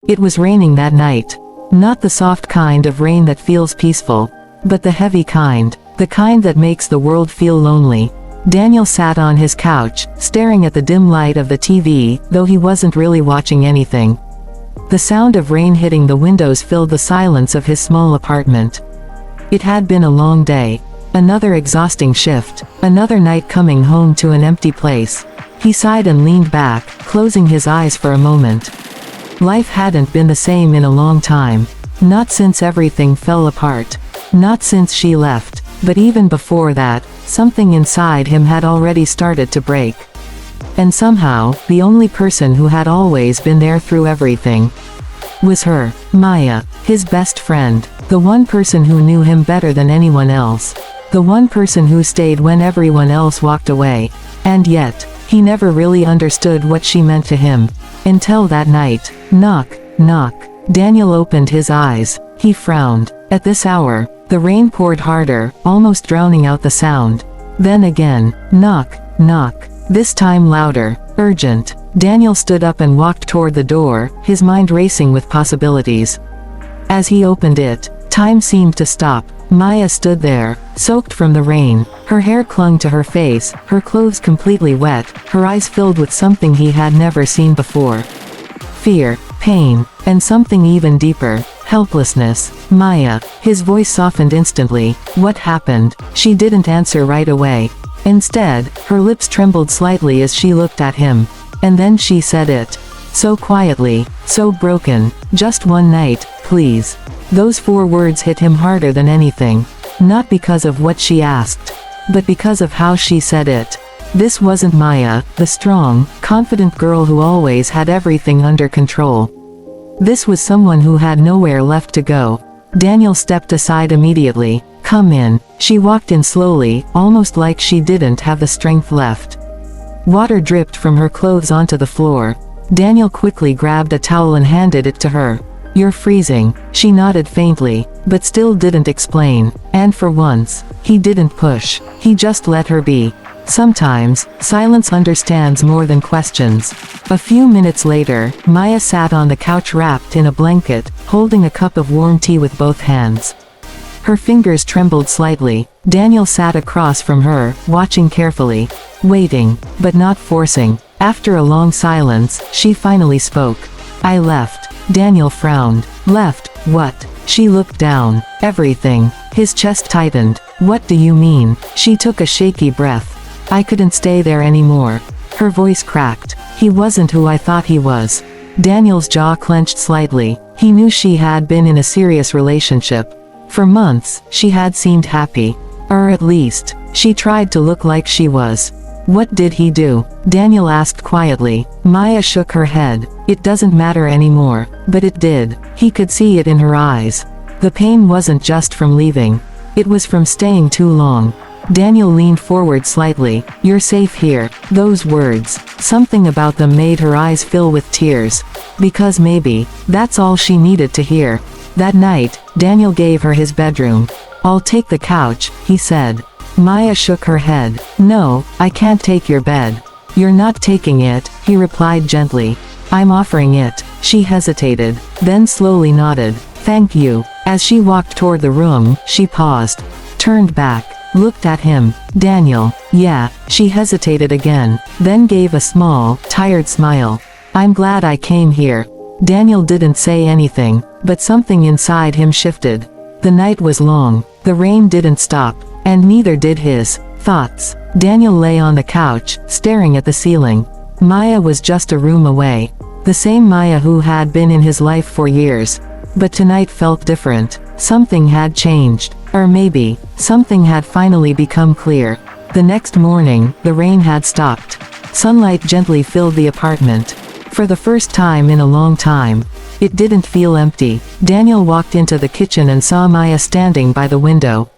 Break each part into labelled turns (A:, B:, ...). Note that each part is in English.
A: It was raining that night. Not the soft kind of rain that feels peaceful, but the heavy kind, the kind that makes the world feel lonely. Daniel sat on his couch, staring at the dim light of the TV, though he wasn't really watching anything. The sound of rain hitting the windows filled the silence of his small apartment. It had been a long day. Another exhausting shift. Another night coming home to an empty place. He sighed and leaned back, closing his eyes for a moment. Life hadn't been the same in a long time. Not since everything fell apart. Not since she left. But even before that, something inside him had already started to break. And somehow, the only person who had always been there through everything was her, Maya, his best friend. The one person who knew him better than anyone else. The one person who stayed when everyone else walked away. And yet, he never really understood what she meant to him. Until that night. Knock, knock. Daniel opened his eyes. He frowned. At this hour, the rain poured harder, almost drowning out the sound. Then again, knock, knock. This time louder, urgent. Daniel stood up and walked toward the door, his mind racing with possibilities. As he opened it, time seemed to stop. Maya stood there, soaked from the rain. Her hair clung to her face, her clothes completely wet, her eyes filled with something he had never seen before. Fear, pain, and something even deeper, helplessness. Maya. His voice softened instantly. What happened? She didn't answer right away. Instead, her lips trembled slightly as she looked at him. And then she said it. So quietly, so broken. Just one night, please. Those 4 words hit him harder than anything. Not because of what she asked, but because of how she said it. This wasn't Maya, the strong, confident girl who always had everything under control. This was someone who had nowhere left to go. Daniel stepped aside immediately. Come in. She walked in slowly, almost like she didn't have the strength left. Water dripped from her clothes onto the floor. Daniel quickly grabbed a towel and handed it to her. You're freezing. She nodded faintly, but still didn't explain. And for once, he didn't push. He just let her be. Sometimes, silence understands more than questions. A few minutes later, Maya sat on the couch wrapped in a blanket, holding a cup of warm tea with both hands. Her fingers trembled slightly. Daniel sat across from her, watching carefully. Waiting, but not forcing. After a long silence, she finally spoke. I left. Daniel frowned. Left, what? She looked down. Everything. His chest tightened. What do you mean? She took a shaky breath. I couldn't stay there anymore. Her voice cracked. He wasn't who I thought he was. Daniel's jaw clenched slightly. He knew she had been in a serious relationship. For months, she had seemed happy. Or at least, she tried to look like she was. What did he do? Daniel asked quietly. Maya shook her head. It doesn't matter anymore. But it did. He could see it in her eyes. The pain wasn't just from leaving. It was from staying too long. Daniel leaned forward slightly. You're safe here. Those words. Something about them made her eyes fill with tears. Because maybe, that's all she needed to hear. That night, Daniel gave her his bedroom. I'll take the couch, he said. Maya shook her head. No, I can't take your bed. You're not taking it, he replied gently. I'm offering it. She hesitated, then slowly nodded. Thank you. As she walked toward the room, she paused. Turned back. Looked at him. Daniel. Yeah. She hesitated again, then gave a small, tired smile. I'm glad I came here. Daniel didn't say anything, but something inside him shifted. The night was long. The rain didn't stop. And neither did his thoughts. Daniel lay on the couch, staring at the ceiling. Maya was just a room away. The same Maya who had been in his life for years. But tonight felt different. Something had changed. Or maybe, something had finally become clear. The next morning, the rain had stopped. Sunlight gently filled the apartment. For the first time in a long time, it didn't feel empty. Daniel walked into the kitchen and saw Maya standing by the window.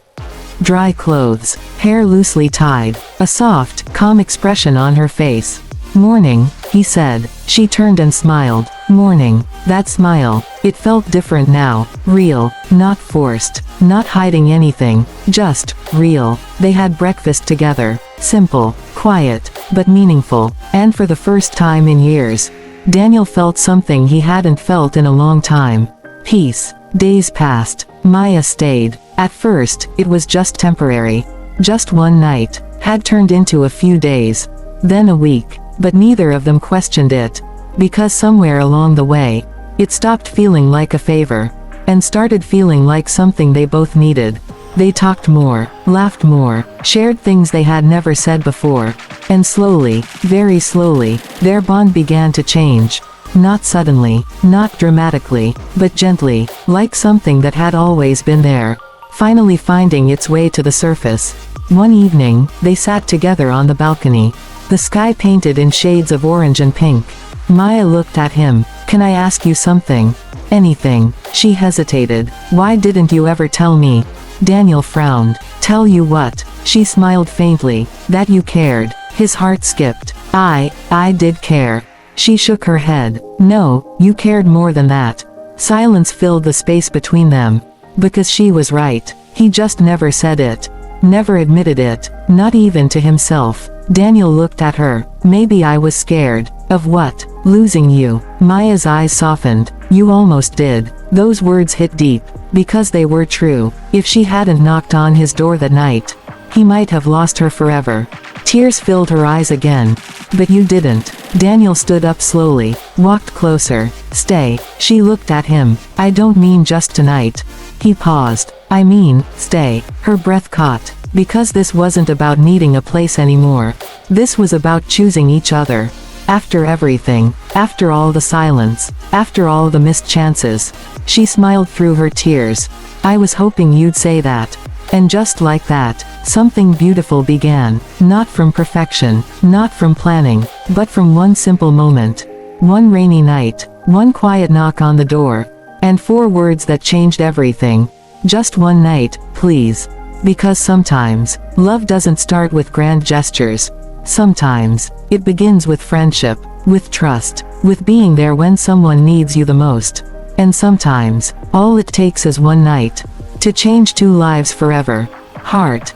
A: Dry clothes, hair loosely tied, a soft, calm expression on her face. Morning, he said. She turned and smiled. Morning. That smile. It felt different now. Real. Not forced. Not hiding anything. Just real. They had breakfast together. Simple. Quiet. But meaningful. And for the first time in years, Daniel felt something he hadn't felt in a long time. Peace. Days passed. Maya stayed. At first, it was just temporary. Just one night. Had turned into a few days. Then a week. But neither of them questioned it. Because somewhere along the way, it stopped feeling like a favor. And started feeling like something they both needed. They talked more, laughed more, shared things they had never said before. And slowly, very slowly, their bond began to change. Not suddenly, not dramatically, but gently, like something that had always been there, finally finding its way to the surface. One evening, they sat together on the balcony. The sky painted in shades of orange and pink. Maya looked at him. "Can I ask you something?" "Anything." She hesitated. "Why didn't you ever tell me?" Daniel frowned. "Tell you what?" She smiled faintly. "That you cared." His heart skipped. I did care." She shook her head. "No, you cared more than that." Silence filled the space between them. Because she was right. He just never said it. Never admitted it. Not even to himself. Daniel looked at her. "Maybe I was scared." "Of what?" "Losing you." Maya's eyes softened. "You almost did." Those words hit deep. Because they were true. If she hadn't knocked on his door that night, he might have lost her forever. Tears filled her eyes again. "But you didn't." Daniel stood up slowly. Walked closer. "Stay." She looked at him. "I don't mean just tonight." He paused. "I mean, stay." Her breath caught. Because this wasn't about needing a place anymore. This was about choosing each other. After everything. After all the silence. After all the missed chances. She smiled through her tears. "I was hoping you'd say that." And just like that, something beautiful began. Not from perfection. Not from planning. But from one simple moment. One rainy night. One quiet knock on the door. And 4 words that changed everything. Just one night, please. Because sometimes, love doesn't start with grand gestures. Sometimes, it begins with friendship, with trust, with being there when someone needs you the most. And sometimes, all it takes is one night to change 2 lives forever. Heart.